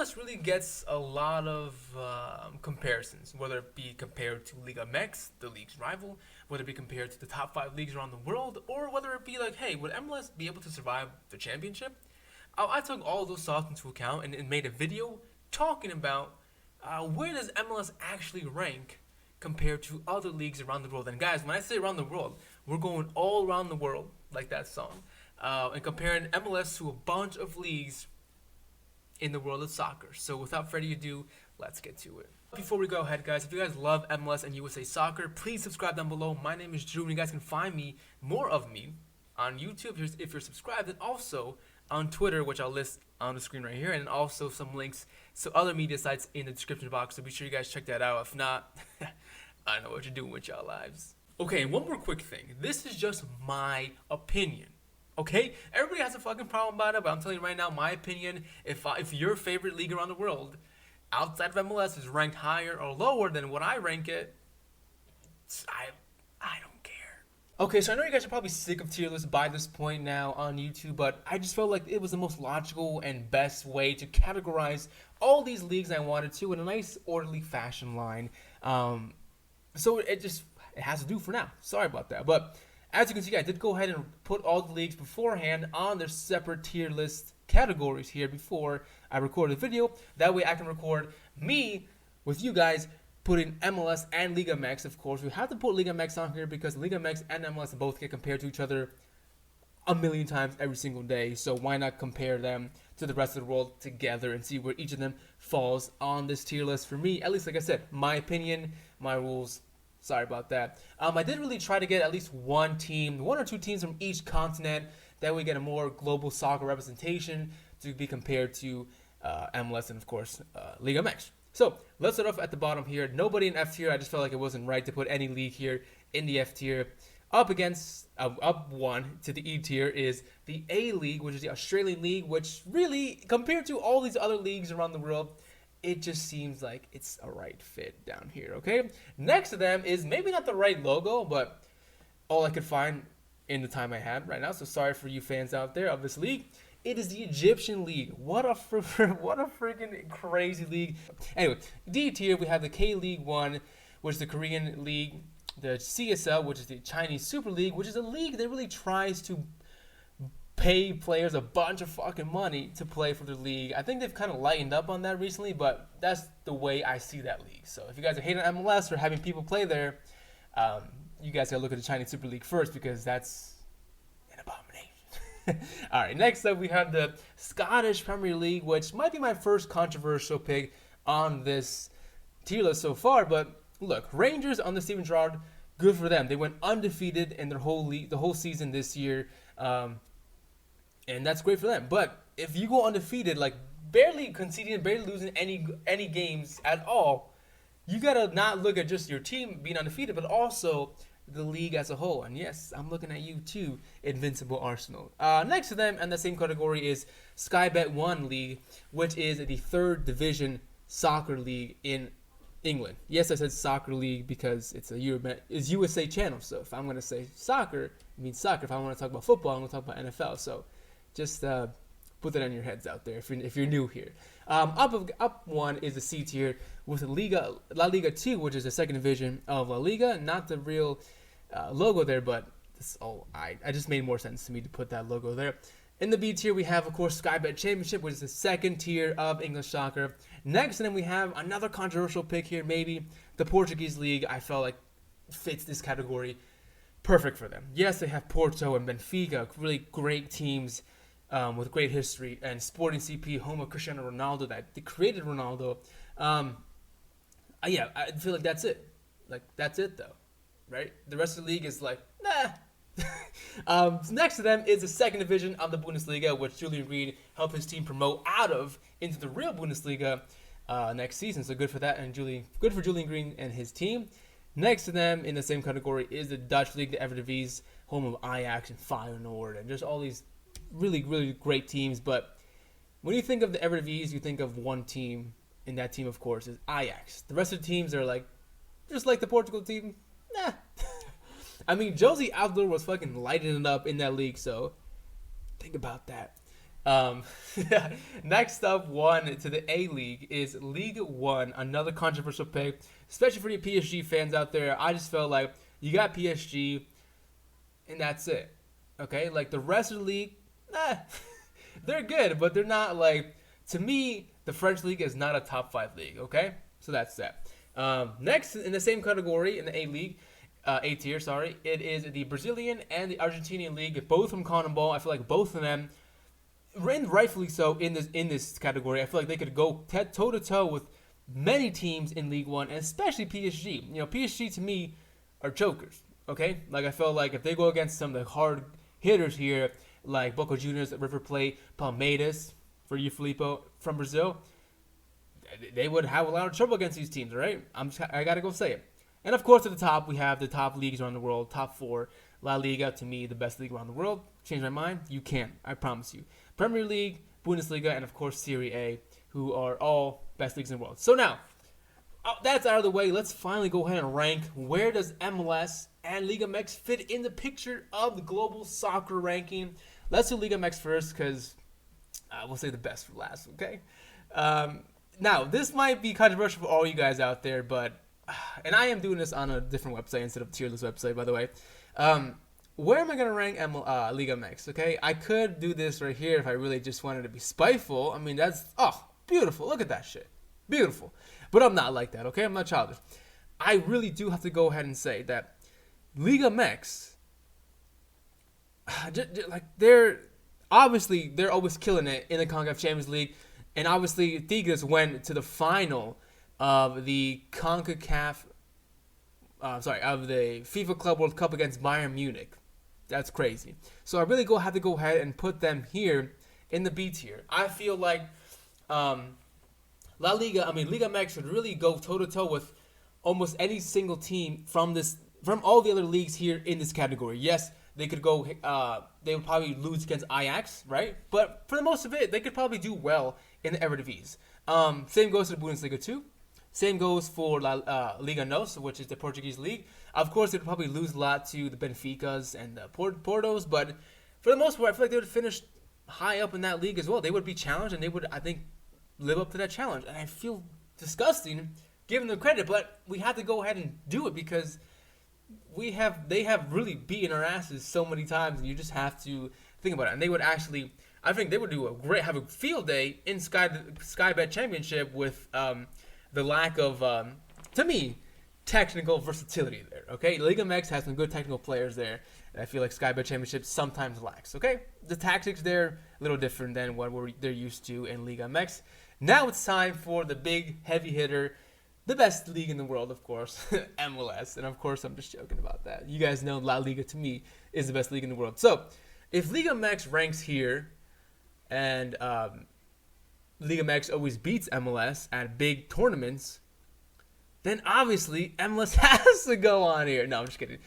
MLS really gets a lot of comparisons, whether it be compared to Liga MX, the league's rival, whether it be compared to the top 5 leagues around the world, or whether it be like, hey, would MLS be able to survive the championship? I took all those thoughts into account and made a video talking about where does MLS actually rank compared to other leagues around the world. And guys, when I say around the world, we're going all around the world, like that song, and comparing MLS to a bunch of leagues in the world of soccer. So without further ado, let's get to it. Before we go ahead, guys, if you guys love MLS and USA Soccer, please subscribe down below. My name is Drew, and you guys can find more of me on YouTube if you're subscribed, and also on Twitter, which I'll list on the screen right here, and also some links to other media sites in the description box, so be sure you guys check that out. If not, I don't know what you're doing with y'all lives. Okay, and one more quick thing. This is just my opinion. Okay? Everybody has a fucking problem about it, but I'm telling you right now, my opinion, if your favorite league around the world, outside of MLS, is ranked higher or lower than what I rank it, I don't care. Okay, so I know you guys are probably sick of tier lists by this point now on YouTube, but I just felt like it was the most logical and best way to categorize all these leagues I wanted to in a nice, orderly fashion line. So it has to do for now. Sorry about that. But as you can see, I did go ahead and put all the leagues beforehand on their separate tier list categories here before I recorded the video. That way I can record me with you guys putting MLS and Liga MX. Of course, we have to put Liga MX on here because Liga MX and MLS both get compared to each other a million times every single day. So why not compare them to the rest of the world together and see where each of them falls on this tier list for me? At least, like I said, my opinion, my rules. Sorry about that. I did really try to get at least one or two teams from each continent. That way we get a more global soccer representation to be compared to MLS and, of course, Liga MX. So let's start off at the bottom here. Nobody in F tier. I just felt like it wasn't right to put any league here in the F tier. Up one to the E tier is the A League, which is the Australian League, which really, compared to all these other leagues around the world, it just seems like it's a right fit down here, okay? Next to them is maybe not the right logo, but all I could find in the time I had right now. So sorry for you fans out there of this league. It is the Egyptian League. What a freaking crazy league. Anyway, D tier, we have the K League 1, which is the Korean League, the CSL, which is the Chinese Super League, which is a league that really tries to pay players a bunch of fucking money to play for their league. I think they've kind of lightened up on that recently, but that's the way I see that league. So if you guys are hating on MLS or having people play there, you guys gotta look at the Chinese Super League first, because that's an abomination. All right, next up we have the Scottish Premier League, which might be my first controversial pick on this tier list so far. But look, Rangers on the Steven Gerrard, good for them. They went undefeated in their whole league, the whole season this year. And that's great for them. But if you go undefeated, like barely conceding, barely losing any games at all, you gotta not look at just your team being undefeated, but also the league as a whole. And yes, I'm looking at you too, Invincible Arsenal. Next to them in the same category is Sky Bet 1 League, which is the third division soccer league in England. Yes, I said soccer league because it's USA channel. So if I'm gonna say soccer, it means soccer. If I want to talk about football, I'm gonna talk about NFL. So just put that on your heads out there if you're new here. Up one is the C tier with La Liga 2, which is the second division of La Liga. Not the real logo there, but it's all I just made more sense to me to put that logo there. In the B tier, we have, of course, Sky Bet Championship, which is the second tier of English soccer. Next to them, we have another controversial pick here, maybe the Portuguese League. I felt like fits this category perfect for them. Yes, they have Porto and Benfica, really great teams with great history, and Sporting CP, home of Cristiano Ronaldo, that they created Ronaldo. Yeah, I feel like that's it. Like, that's it, though, right? The rest of the league is like, nah. Next to them is the second division of the Bundesliga, which Julian Reed helped his team promote out of into the real Bundesliga next season. So good for that, and good for Julian Green and his team. Next to them in the same category is the Dutch League, the Eredivisie, home of Ajax and Feyenoord, and just all these really, really great teams. But when you think of the Eredivisie, you think of one team, and that team, of course, is Ajax. The rest of the teams are like, just like the Portugal team, nah. I mean, Josie Altidore was fucking lighting it up in that league, so think about that. Um, Next up, one to the A League is League One, another controversial pick, especially for you PSG fans out there. I just felt like you got PSG, and that's it. Okay, like the rest of the league, nah, they're good, but they're not like. To me, the French league is not a top five league. Okay, so that's that. Next in the same category in the A League, A tier, sorry, it is the Brazilian and the Argentinian league, both from CONMEBOL. I feel like both of them, and rightfully so, in this category. I feel like they could go toe to toe with many teams in League One, and especially PSG. You know, PSG to me are jokers. Okay, like I felt like if they go against some of the hard hitters here, like Boca Juniors, River Plate, Palmeiras, for you Filippo from Brazil, they would have a lot of trouble against these teams. Right? I gotta go say it. And of course, at the top, we have the top leagues around the world, top four. La Liga, to me, the best league around the world. Change my mind? You can. I promise you. Premier League, Bundesliga, and of course, Serie A, who are all best leagues in the world. So now, that's out of the way. Let's finally go ahead and rank. Where does MLS and Liga MX fit in the picture of the global soccer ranking? Let's do Liga MX first because we'll say the best for last, okay? Now, this might be controversial for all you guys out there, but and I am doing this on a different website instead of Tierless website, by the way. Where am I going to rank Liga MX? Okay, I could do this right here if I really just wanted to be spiteful. I mean, that's, beautiful. Look at that shit. Beautiful. But I'm not like that, okay? I'm not childish. I really do have to go ahead and say that Liga MX, like, they're always killing it in the CONCACAF Champions League. And obviously, Tigres went to the final of the CONCACAF, of the FIFA Club World Cup against Bayern Munich. That's crazy. So I really have to go ahead and put them here in the B tier. I feel like Liga MX should really go toe to toe with almost any single team from all the other leagues here in this category. Yes, they could go. They would probably lose against Ajax, right? But for the most of it, they could probably do well in the Eredivisie. Same goes to the Bundesliga too. Same goes for Liga NOS, which is the Portuguese league. Of course, they'd probably lose a lot to the Benficas and the Portos, but for the most part, I feel like they would finish high up in that league as well. They would be challenged, and they would, I think, live up to that challenge. And I feel disgusting giving them credit, but we have to go ahead and do it because they have really beaten our asses so many times, and you just have to think about it. And they would actually, I think they would have a field day in Sky Bet Championship with the lack of, to me, technical versatility there, okay? Liga MX has some good technical players there, and I feel like Sky Bet Championship sometimes lacks, okay? The tactics there, a little different than what they're used to in Liga MX. Now it's time for the big heavy hitter, the best league in the world, of course, MLS, and of course I'm just joking about that. You guys know La Liga, to me, is the best league in the world. So, if Liga MX ranks here, and Liga MX always beats MLS at big tournaments, then obviously MLS has to go on here. No, I'm just kidding.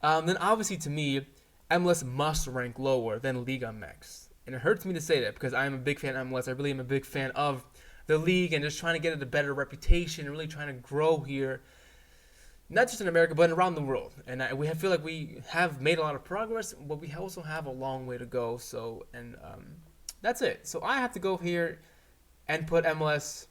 Then obviously to me, MLS must rank lower than Liga MX. And it hurts me to say that because I am a big fan of MLS. I really am a big fan of the league and just trying to get it a better reputation and really trying to grow here. Not just in America, but around the world. And we feel like we have made a lot of progress, but we also have a long way to go. So, that's it. So I have to go here and put MLS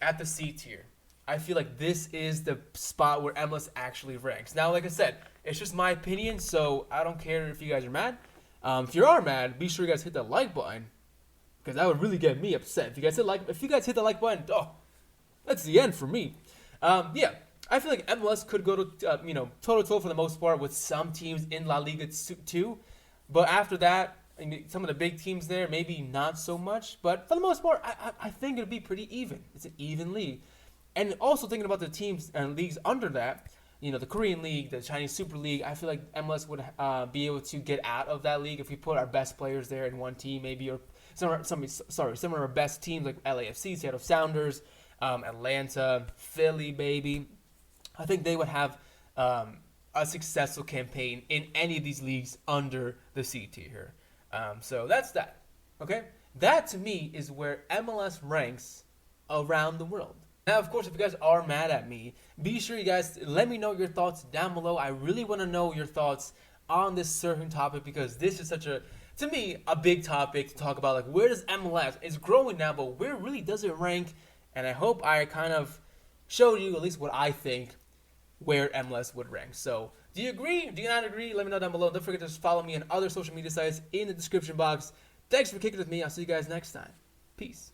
at the C tier. I feel like this is the spot where MLS actually ranks. Now, like I said, it's just my opinion, so I don't care if you guys are mad. If you are mad, be sure you guys hit the like button, because that would really get me upset. If you guys hit the like button, that's the end for me. Yeah, I feel like MLS could go to toe-to-toe for the most part with some teams in La Liga too, but after that, I mean, some of the big teams there, maybe not so much, but for the most part, I think it'd be pretty even. It's an even league. And also thinking about the teams and leagues under that, the Korean League, the Chinese Super League, I feel like MLS would be able to get out of that league if we put our best players there in one team, maybe, or some of our best teams like LAFC, Seattle Sounders, Atlanta, Philly, baby. I think they would have a successful campaign in any of these leagues under the C tier. So that's that. Okay? That, to me, is where MLS ranks around the world. Now, of course, if you guys are mad at me, be sure you guys let me know your thoughts down below. I really want to know your thoughts on this certain topic because this is such to me, a big topic to talk about. Like, where does MLS? It's growing now, but where really does it rank? And I hope I kind of showed you at least what I think where MLS would rank. So, do you agree? Do you not agree? Let me know down below. Don't forget to follow me on other social media sites in the description box. Thanks for kicking with me. I'll see you guys next time. Peace.